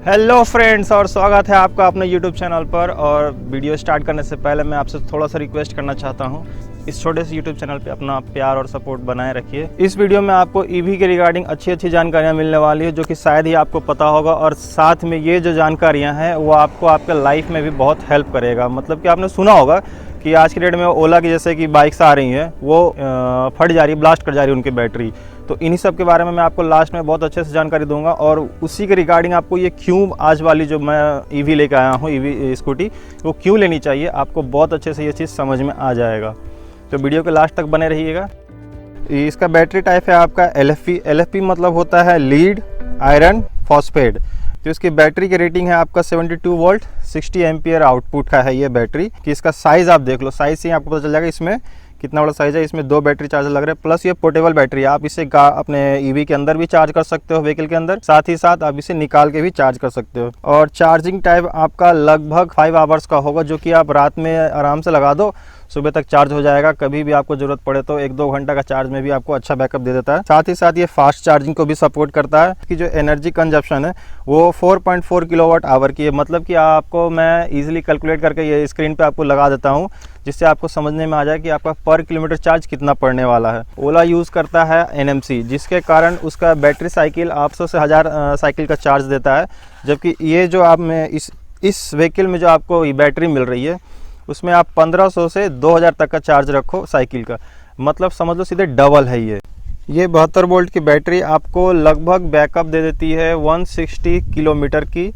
Hello friends, और स्वागत है आपका अपने यूट्यूब चैनल पर। और वीडियो स्टार्ट करने से पहले मैं आपसे थोड़ा सा रिक्वेस्ट करना चाहता हूं, इस छोटे से यूट्यूब चैनल पे अपना प्यार और सपोर्ट बनाए रखिए। इस वीडियो में आपको ईवी के रिगार्डिंग अच्छी जानकारियां मिलने वाली है, जो कि शायद ही आपको पता होगा। और साथ में ये जो जानकारियाँ हैं वो आपको आपके लाइफ में भी बहुत हेल्प करेगा। मतलब कि आपने सुना होगा कि आज की डेट में ओला की जैसे कि बाइक्स आ रही हैं, वो फट जा रही है, ब्लास्ट कर जा रही है उनकी बैटरी। तो इन्हीं सब के बारे में मैं आपको लास्ट में बहुत अच्छे से जानकारी दूंगा। और उसी के रिगार्डिंग आपको ये क्यों आज वाली जो मैं ईवी लेकर आया हूँ, ईवी स्कूटी, वो क्यों लेनी चाहिए, आपको बहुत अच्छे से ये चीज़ समझ में आ जाएगा। तो वीडियो के लास्ट तक बने रहिएगा। इसका बैटरी टाइप है आपका LFP। LFP मतलब होता है लीड आयरन फॉस्फेट। तो इसकी बैटरी की रेटिंग है आपका 72 वोल्ट 60 एम्पियर आउटपुट का है ये बैटरी। कि इसका साइज़ आप देख लो, साइज़ से ही आपको पता चल जाएगा इसमें कितना बड़ा साइज़ है। इसमें 2 बैटरी चार्जर लग रहे हैं, प्लस ये पोर्टेबल बैटरी है। आप इसे अपने ईवी के अंदर भी चार्ज कर सकते हो, व्हीकल के अंदर, साथ ही साथ आप इसे निकाल के भी चार्ज कर सकते हो। और चार्जिंग टाइम आपका लगभग 5 आवर्स का होगा, जो कि आप रात में आराम से लगा दो, सुबह तक चार्ज हो जाएगा। कभी भी आपको ज़रूरत पड़े तो 1-2 घंटा का चार्ज में भी आपको अच्छा बैकअप दे देता है। साथ ही साथ ये फास्ट चार्जिंग को भी सपोर्ट करता है। कि जो एनर्जी कंजप्शन है वो 4.4 किलोवाट आवर की है। मतलब कि आपको मैं इजीली कैलकुलेट करके ये स्क्रीन पे आपको लगा देता हूँ, जिससे आपको समझने में आ जाए कि आपका पर किलोमीटर चार्ज कितना पड़ने वाला है। ओला यूज़ करता है NMC, जिसके कारण उसका बैटरी साइकिल 800 से 1000 साइकिल का चार्ज देता है। जबकि ये जो आप में इस व्हीकल में जो आपको ये बैटरी मिल रही है, उसमें आप 1500 से 2000 तक का चार्ज रखो साइकिल का। मतलब समझ लो सीधे डबल है ये 72 वोल्ट की बैटरी आपको लगभग बैकअप दे देती है 160 किलोमीटर की।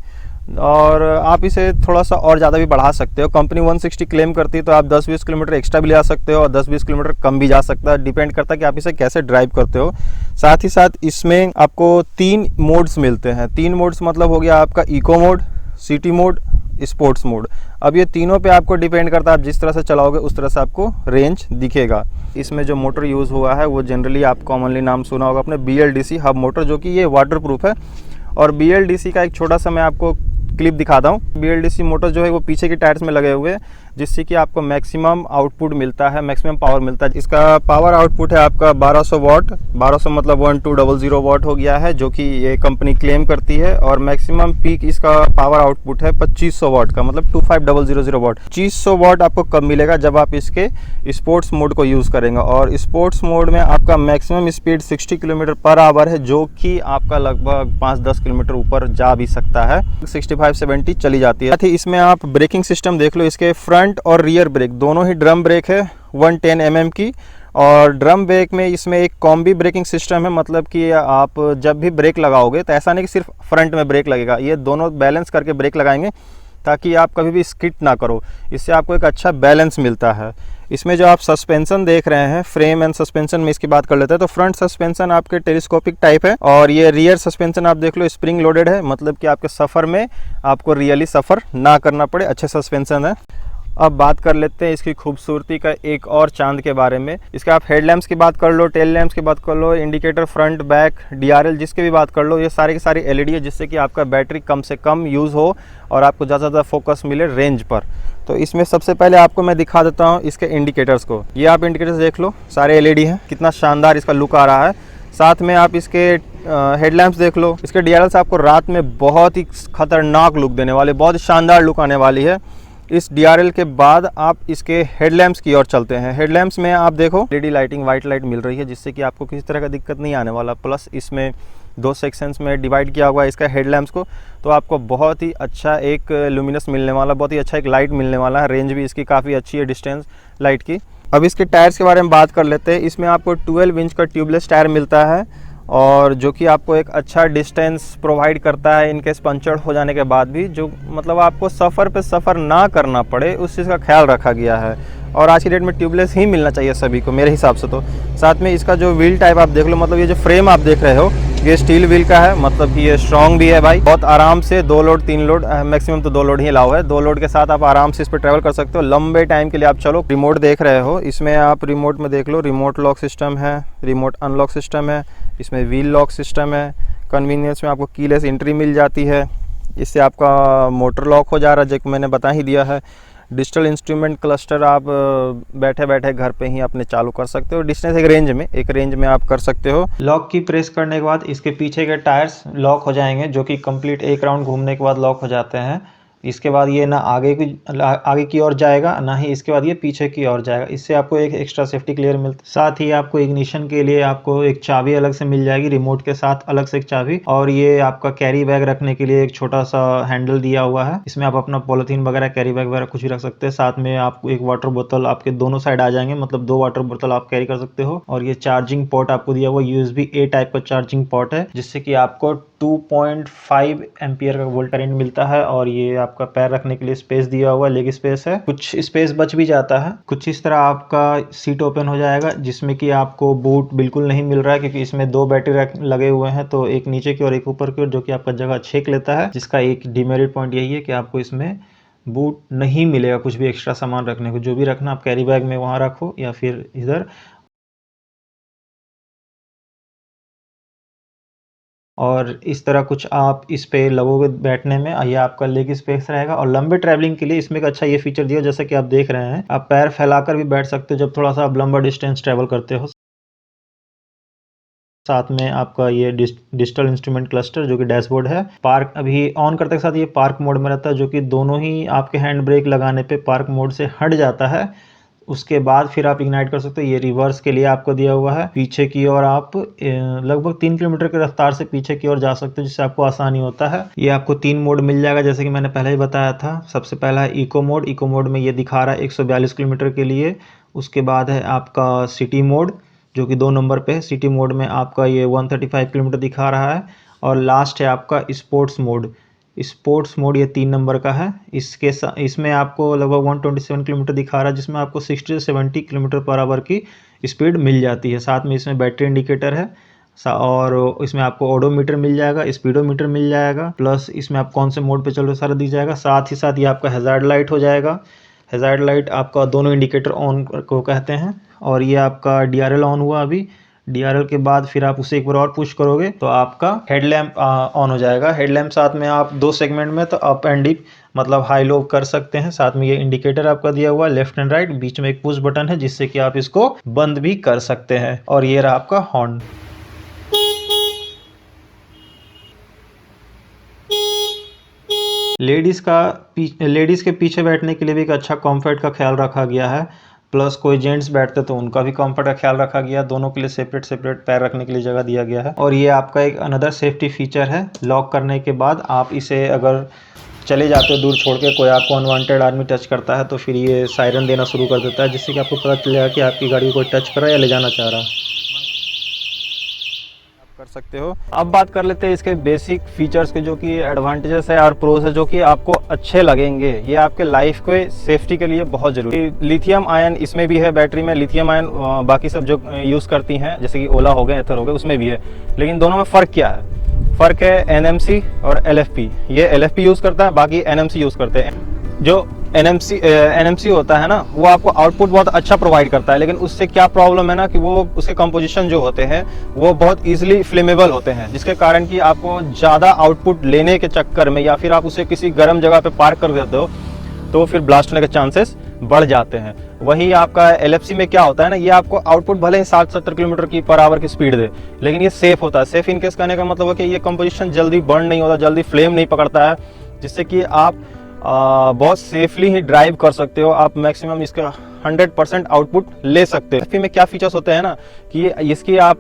और आप इसे थोड़ा सा और ज़्यादा भी बढ़ा सकते हो। कंपनी 160 क्लेम करती है, तो आप 10-20 किलोमीटर एक्स्ट्रा भी ले आ सकते हो और 10-20 किलोमीटर कम भी जा सकता है। डिपेंड करता है कि आप इसे कैसे ड्राइव करते हो। साथ ही साथ इसमें आपको 3 मोड्स मिलते हैं। 3 मोड्स मतलब हो गया आपका eco mode, city mode, sports mode. अब ये तीनों पे आपको डिपेंड करता है, आप जिस तरह से चलाओगे उस तरह से आपको रेंज दिखेगा। इसमें जो मोटर यूज़ हुआ है वो जनरली आप कॉमनली नाम सुना होगा अपने BLDC हब मोटर, जो कि ये वाटर प्रूफ है। और BLDC का एक छोटा सा मैं आपको क्लिप दिखाता हूँ। BLDC मोटर जो है वो पीछे के टायर्स में लगे हुए हैं, जिससे कि आपको मैक्सिमम आउटपुट मिलता है, मैक्सिमम पावर मिलता है। इसका पावर आउटपुट है आपका 1200 वाट। 1200 मतलब 1200 वाट हो गया है, जो कि ये कंपनी क्लेम करती है। और मैक्सिमम पीक इसका पावर आउटपुट है 2500 वाट का, मतलब 25000 वाट। 2500 वाट आपको कब मिलेगा, जब आप इसके स्पोर्ट्स मोड को यूज़ करेंगे। और स्पोर्ट्स मोड में आपका maximum speed 60 kilometre per hour है, जो कि आपका लगभग 5-10 किलोमीटर ऊपर जा भी सकता है, 65-70 चली जाती है। साथ ही इसमें आप ब्रेकिंग सिस्टम देख लो। इसके फ्रंट और रियर ब्रेक दोनों ही ड्रम ब्रेक है 110 mm की। और ड्रम ब्रेक में इसमें एक कॉम्बी ब्रेकिंग सिस्टम है। मतलब कि आप जब भी ब्रेक लगाओगे तो ऐसा नहीं कि सिर्फ फ्रंट में ब्रेक लगेगा, ये दोनों बैलेंस करके ब्रेक लगाएंगे, ताकि आप कभी भी स्किड ना करो। इससे आपको एक अच्छा बैलेंस मिलता है। इसमें जो आप सस्पेंशन देख रहे हैं, फ्रेम एंड सस्पेंशन में इसकी बात कर लेते हैं, तो फ्रंट सस्पेंशन आपके टेलीस्कोपिक टाइप है। और ये रियर सस्पेंशन आप देख लो स्प्रिंग लोडेड है, मतलब कि आपके सफ़र में आपको रियली सफ़र ना करना पड़े, अच्छे सस्पेंशन है। अब बात कर लेते हैं इसकी खूबसूरती का एक और चांद के बारे में। इसके आप हेडलैम्प्स की बात कर लो, टेल लैम्प्स की बात कर लो, इंडिकेटर फ्रंट बैक DRL जिसकी भी बात कर लो, ये सारी की सारी LED है, जिससे कि आपका बैटरी कम से कम यूज़ हो और आपको ज़्यादा से ज़्यादा फोकस मिले रेंज पर। तो इसमें सबसे पहले आपको मैं दिखा देता हूँ इसके इंडिकेटर्स को। ये आप इंडिकेटर्स देख लो, सारे LED हैं, कितना शानदार इसका लुक आ रहा है। साथ में आप इसके हेडलैम्प्स देख लो। इसके DRLs आपको रात में बहुत ही खतरनाक लुक देने वाले, बहुत शानदार लुक आने वाली है। इस DRL के बाद आप इसके हेडलैम्प्स की ओर चलते हैं। हेडलैम्प्स में आप देखो LED लाइटिंग, वाइट लाइट मिल रही है, जिससे कि आपको किसी तरह का दिक्कत नहीं आने वाला। प्लस इसमें 2 सेक्शंस में डिवाइड किया हुआ है इसका हेडलैम्प्स को, तो आपको बहुत ही अच्छा एक लुमिनस मिलने वाला, बहुत ही अच्छा एक लाइट मिलने वाला है। रेंज भी इसकी काफ़ी अच्छी है डिस्टेंस लाइट की। अब इसके टायर्स के बारे में बात कर लेते हैं। इसमें आपको 12 इंच का ट्यूबलेस टायर मिलता है, और जो कि आपको एक अच्छा डिस्टेंस प्रोवाइड करता है इनकेस पंचर हो जाने के बाद भी, जो मतलब आपको सफ़र पे सफ़र ना करना पड़े, उस चीज़ का ख्याल रखा गया है। और आज की डेट में ट्यूबलेस ही मिलना चाहिए सभी को मेरे हिसाब से तो। साथ में इसका जो व्हील टाइप आप देख लो, मतलब ये जो फ्रेम आप देख रहे हो ये स्टील व्हील का है, मतलब कि ये स्ट्रॉन्ग भी है भाई। बहुत आराम से 2 लोड 3 लोड, मैक्सिमम तो 2 लोड ही अलाउ है। 2 लोड के साथ आप आराम से इस पर ट्रैवल कर सकते हो लंबे टाइम के लिए। आप चलो रिमोट देख रहे हो, इसमें आप रिमोट में देख लो, रिमोट लॉक सिस्टम है, रिमोट अनलॉक सिस्टम है, इसमें व्हील लॉक सिस्टम है। कन्वीनियंस में आपको कीलेस एंट्री मिल जाती है, इससे आपका मोटर लॉक हो जा रहा है, जो मैंने बता ही दिया है। डिजिटल इंस्ट्रूमेंट क्लस्टर आप बैठे बैठे घर पे ही अपने चालू कर सकते हो। डिस्टेंस एक रेंज में आप कर सकते हो। लॉक की प्रेस करने के बाद इसके पीछे के टायर्स लॉक हो जाएंगे, जो कि कंप्लीट एक राउंड घूमने के बाद लॉक हो जाते हैं। इसके बाद ये ना आगे की ओर जाएगा, ना ही इसके बाद ये पीछे की ओर जाएगा। इससे आपको एक एक्स्ट्रा सेफ्टी क्लियर मिलता है। साथ ही आपको इग्निशन के लिए आपको एक चाबी अलग से मिल जाएगी, रिमोट के साथ अलग से एक चाबी। और ये आपका कैरी बैग रखने के लिए एक छोटा सा हैंडल दिया हुआ है। इसमें आप अपना पॉलिथीन वगैरह, कैरी बैग वगैरह कुछ भी रख सकते हैं। साथ में आपको एक वाटर बोतल आपके दोनों साइड आ जाएंगे, मतलब 2 वाटर बोतल आप कैरी कर सकते हो। और ये चार्जिंग पोर्ट आपको दिया हुआ USB A टाइप का चार्जिंग पोर्ट है, जिससे कि आपको 2.5 एम्पियर का वोल्ट करंट मिलता है। और ये आपका पैर रखने के लिए स्पेस दिया हुआ, लेग स्पेस है, कुछ स्पेस बच भी जाता है। कुछ इस तरह आपका सीट ओपन हो जाएगा, जिसमें कि आपको बूट बिल्कुल नहीं मिल रहा है, क्योंकि इसमें 2 बैटरी लगे हुए हैं, तो एक नीचे की और एक ऊपर की ओर, जो कि आपका जगह छेक लेता है। जिसका एक डिमेरिट पॉइंट यही है कि आपको इसमें बूट नहीं मिलेगा कुछ भी एक्स्ट्रा सामान रखने को। जो भी रखना आप कैरी बैग में वहां रखो या फिर इधर। और इस तरह कुछ आप इस पे लगोगे बैठने में, ये आपका लेग स्पेस रहेगा। और लंबे ट्रैवलिंग के लिए इसमें एक अच्छा ये फीचर दिया, जैसा कि आप देख रहे हैं, आप पैर फैलाकर भी बैठ सकते हो जब थोड़ा सा आप लंबा डिस्टेंस ट्रैवल करते हो। साथ में आपका ये डिजिटल इंस्ट्रूमेंट क्लस्टर, जो कि डैशबोर्ड है। पार्क अभी ऑन करते के साथ ये पार्क मोड में रहता है, जो कि दोनों ही आपके हैंड ब्रेक लगाने पे पार्क मोड से हट जाता है। उसके बाद फिर आप इग्नाइट कर सकते हो। ये रिवर्स के लिए आपको दिया हुआ है। पीछे की ओर आप लगभग 3 किलोमीटर की रफ्तार से पीछे की ओर जा सकते हो, जिससे आपको आसानी होता है। ये आपको 3 मोड मिल जाएगा, जैसे कि मैंने पहले ही बताया था। सबसे पहला है इको मोड। इको मोड में ये दिखा रहा है 142 किलोमीटर के लिए। उसके बाद है आपका सिटी मोड, जो कि 2 नंबर पे है। सिटी मोड में आपका ये 135 किलोमीटर दिखा रहा है। और लास्ट है आपका स्पोर्ट्स मोड। स्पोर्ट्स मोड ये 3 नंबर का है। इसमें आपको लगभग 127 किलोमीटर दिखा रहा है, जिसमें आपको 60 से 70 किलोमीटर पर आवर की स्पीड मिल जाती है। साथ में इसमें बैटरी इंडिकेटर है, और इसमें आपको ओडोमीटर मिल जाएगा, स्पीडोमीटर मिल जाएगा, प्लस इसमें आप कौन से मोड पे चल रहे हो सारा दी जाएगा। साथ ही साथ ये आपका हैजार्ड लाइट हो जाएगा। हैजार्ड लाइट आपका दोनों इंडिकेटर ऑन को कहते हैं। और ये आपका DRL ऑन हुआ अभी। DRL के बाद फिर आप उसे एक बार और पुश करोगे तो आपका हेडलैम्प ऑन हो जाएगा। हेडलैम्प साथ में आप 2 सेगमेंट में, तो अप एंड डिप मतलब हाई लो कर सकते हैं। साथ में ये इंडिकेटर आपका दिया हुआ है लेफ्ट एंड राइट। बीच में एक पुश बटन है, जिससे कि आप इसको बंद भी कर सकते हैं। और ये रहा आपका हॉर्न। लेडीज के पीछे बैठने के लिए भी एक अच्छा कंफर्ट का ख्याल रखा गया है। प्लस कोई जेंट्स बैठते तो उनका भी कंफर्ट का ख्याल रखा गया। दोनों के लिए सेपरेट पैर रखने के लिए जगह दिया गया है। और ये आपका एक अनदर सेफ्टी फीचर है। लॉक करने के बाद आप इसे अगर चले जाते हो दूर छोड़ के, कोई आपको अनवांटेड आदमी टच करता है, तो फिर ये सायरन देना शुरू कर देता है, जिससे कि आपको पता चलेगा कि आपकी गाड़ी को कोई टच कर रहा है या ले जाना चाह रहा है। कर सकते हो। अब बात कर लेते हैं इसके बेसिक फीचर्स के, जो कि एडवांटेजेस है और प्रोज है, जो कि आपको अच्छे लगेंगे। ये आपके लाइफ के सेफ्टी के लिए बहुत जरूरी है। लिथियम आयन इसमें भी है, बैटरी में लिथियम आयन बाकी सब जो यूज करती हैं, जैसे कि ओला हो गए, एथर हो गए, उसमें भी है। लेकिन दोनों में फर्क क्या है? फर्क है NMC और LFP। ये LFP यूज करता है, बाकी NMC यूज करते हैं। जो NMC होता है ना, वो आपको आउटपुट बहुत अच्छा प्रोवाइड करता है, लेकिन उससे क्या प्रॉब्लम है ना, कि वो उसके कंपोजिशन जो होते हैं वो बहुत इजीली फ्लेमेबल होते हैं, जिसके कारण कि आपको ज़्यादा आउटपुट लेने के चक्कर में, या फिर आप उसे किसी गर्म जगह पे पार्क कर देते हो, तो फिर ब्लास्ट होने के चांसेस बढ़ जाते हैं। वहीं आपका LFC में क्या होता है ना, ये आपको आउटपुट भले ही 60-70 किलोमीटर की पर आवर की स्पीड दे, लेकिन ये सेफ होता है। सेफ इन केस कहने का मतलब है कि ये कंपोजिशन जल्दी बर्न नहीं होता, जल्दी फ्लेम नहीं पकड़ता है, जिससे कि आप बहुत सेफली ही ड्राइव कर सकते हो। आप मैक्सिमम इसका 100% आउटपुट ले सकते हैं। में क्या फीचर्स होते हैं ना, कि इसकी आप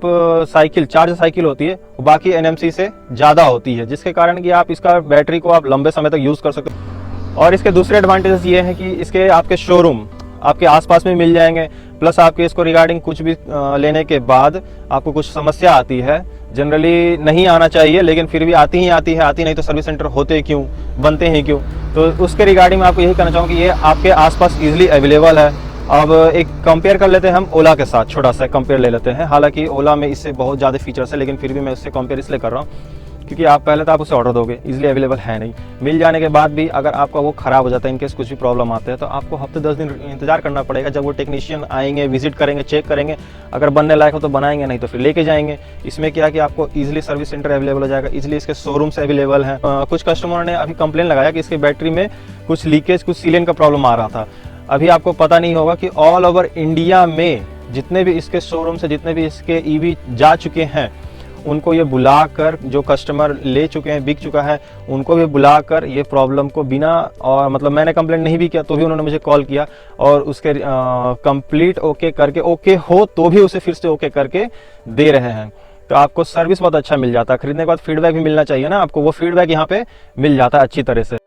चार्ज साइकिल होती है, बाकी NMC से ज़्यादा होती है, जिसके कारण कि आप इसका बैटरी को आप लंबे समय तक यूज़ कर सकते हो। और इसके दूसरे एडवांटेजेस ये हैं कि इसके आपके शोरूम आपके आसपास में मिल जाएंगे। प्लस आपके इसको रिगार्डिंग कुछ भी लेने के बाद आपको कुछ समस्या आती है, जनरली नहीं आना चाहिए, लेकिन फिर भी आती नहीं तो सर्विस सेंटर होते क्यों, बनते हैं क्यों, तो उसके रिगार्डिंग मैं आपको यही कहना चाहूँगा कि ये आपके आसपास इजीली अवेलेबल है। अब एक कंपेयर कर लेते हैं हम ओला के साथ, छोटा सा कंपेयर ले लेते हैं। हालांकि ओला में इससे बहुत ज़्यादा फीचर्स है, लेकिन फिर भी मैं उससे कंपेयर इसलिए कर रहा हूँ क्योंकि आप पहले तो आप उसे ऑर्डर दोगे, इजीली अवेलेबल है नहीं। मिल जाने के बाद भी अगर आपका वो ख़राब हो जाता है, इनकेस कुछ भी प्रॉब्लम आते हैं, तो आपको हफ्ते 10 दिन इंतजार करना पड़ेगा। जब वो टेक्नीशियन आएंगे, विजिट करेंगे, चेक करेंगे, अगर बनने लायक हो तो बनाएंगे, नहीं तो फिर लेके जाएंगे। इसमें क्या कि आपको ईजिली सर्विस सेंटर अवेलेबल हो जाएगा, ईजिली इसके शोरूम से अवेलेबल है। कुछ कस्टमर ने अभी कंप्लेन लगाया कि इसकी बैटरी में कुछ लीकेज, कुछ सीलेंट का प्रॉब्लम आ रहा था। अभी आपको पता नहीं होगा कि ऑल ओवर इंडिया में जितने भी इसके शोरूम से, जितने भी इसके ईवी जा चुके हैं, उनको ये बुलाकर, जो कस्टमर ले चुके हैं, बिक चुका है, उनको भी बुलाकर ये प्रॉब्लम को बिना, और मतलब मैंने कंप्लेंट नहीं भी किया तो भी उन्होंने मुझे कॉल किया और उसके कंप्लीट ओके करके, ओके हो तो भी उसे फिर से ओके करके दे रहे हैं। तो आपको सर्विस बहुत अच्छा मिल जाता है। खरीदने के बाद फीडबैक भी मिलना चाहिए ना आपको, वो फीडबैक यहाँ पे मिल जाता है अच्छी तरह से।